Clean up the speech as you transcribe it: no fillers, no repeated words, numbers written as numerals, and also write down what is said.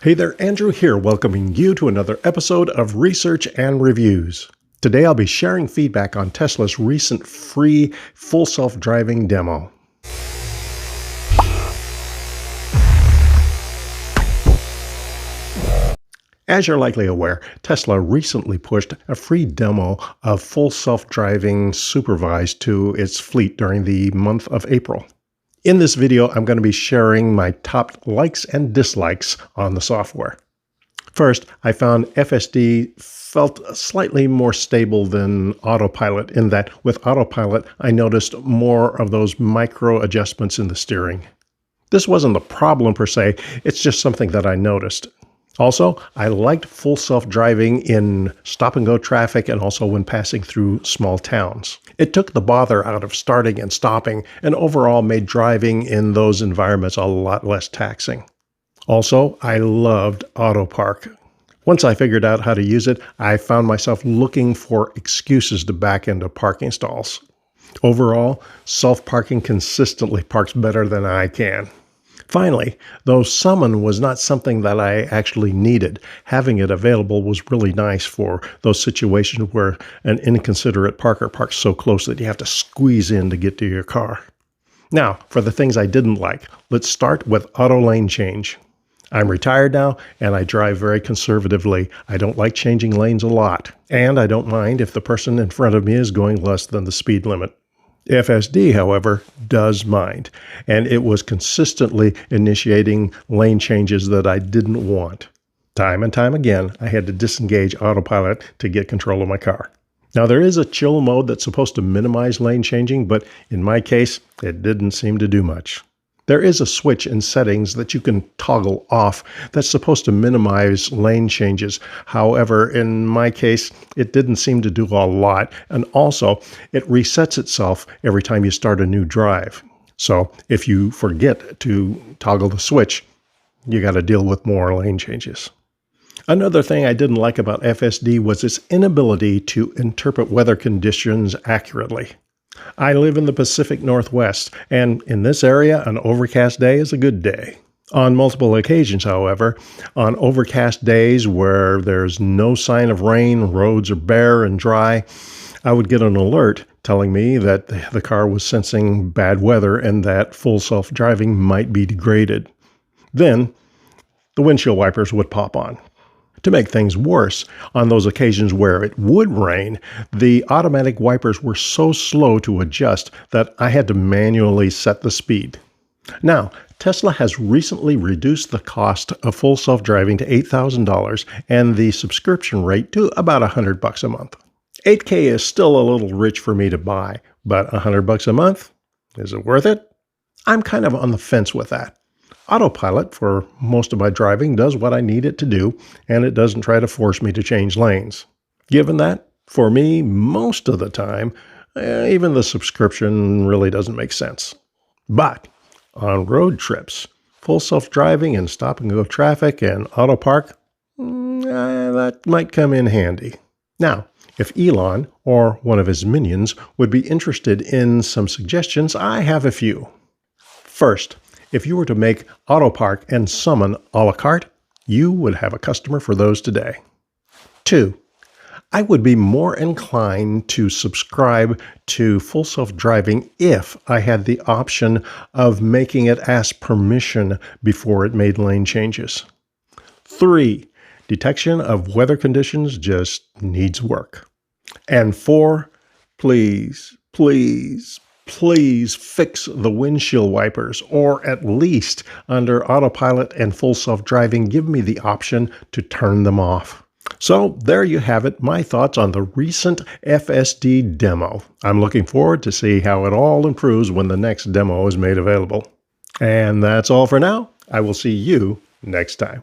Hey there, Andrew here, welcoming you to another episode of Research and Reviews. Today I'll be sharing feedback on Tesla's recent free full self-driving demo. As you're likely aware, Tesla recently pushed a free demo of full self-driving supervised to its fleet during the month of April. In this video, I'm going to be sharing my top likes and dislikes on the software. First, I found FSD felt slightly more stable than Autopilot in that with Autopilot, I noticed more of those micro adjustments in the steering. This wasn't a problem per se, it's just something that I noticed. Also, I liked full self-driving in stop-and-go traffic and also when passing through small towns. It took the bother out of starting and stopping and overall made driving in those environments a lot less taxing. Also, I loved Auto Park. Once I figured out how to use it, I found myself looking for excuses to back into parking stalls. Overall, self-parking consistently parks better than I can. Finally, though summon was not something that I actually needed, having it available was really nice for those situations where an inconsiderate parker parks so close that you have to squeeze in to get to your car. Now, for the things I didn't like, let's start with auto lane change. I'm retired now, and I drive very conservatively. I don't like changing lanes a lot, and I don't mind if the person in front of me is going less than the speed limit. FSD, however, does mind, and it was consistently initiating lane changes that I didn't want. Time and time again, I had to disengage Autopilot to get control of my car. Now, there is a chill mode that's supposed to minimize lane changing, but in my case, it didn't seem to do much. There is a switch in settings that you can toggle off that's supposed to minimize lane changes. However, in my case, it didn't seem to do a lot. And also, it resets itself every time you start a new drive. So if you forget to toggle the switch, you got to deal with more lane changes. Another thing I didn't like about FSD was its inability to interpret weather conditions accurately. I live in the Pacific Northwest, and in this area, an overcast day is a good day. On multiple occasions, however, on overcast days where there's no sign of rain, roads are bare and dry, I would get an alert telling me that the car was sensing bad weather and that full self-driving might be degraded. Then, the windshield wipers would pop on. To make things worse, on those occasions where it would rain, the automatic wipers were so slow to adjust that I had to manually set the speed. Now, Tesla has recently reduced the cost of full self-driving to $8,000 and the subscription rate to about $100 a month. $8K is still a little rich for me to buy, but $100 a month? Is it worth it? I'm kind of on the fence with that. Autopilot, for most of my driving, does what I need it to do, and it doesn't try to force me to change lanes. Given that, for me, most of the time, even the subscription really doesn't make sense. But on road trips, full self-driving and stop-and-go traffic and auto park, that might come in handy. Now, if Elon or one of his minions would be interested in some suggestions, I have a few. First, if you were to make Auto Park and Summon a la carte, you would have a customer for those today. 2. I would be more inclined to subscribe to full self-driving if I had the option of making it ask permission before it made lane changes. 3. Detection of weather conditions just needs work. And 4. Please fix the windshield wipers, or at least under Autopilot and full self-driving, give me the option to turn them off. So there you have it, my thoughts on the recent FSD demo. I'm looking forward to see how it all improves when the next demo is made available. And that's all for now. I will see you next time.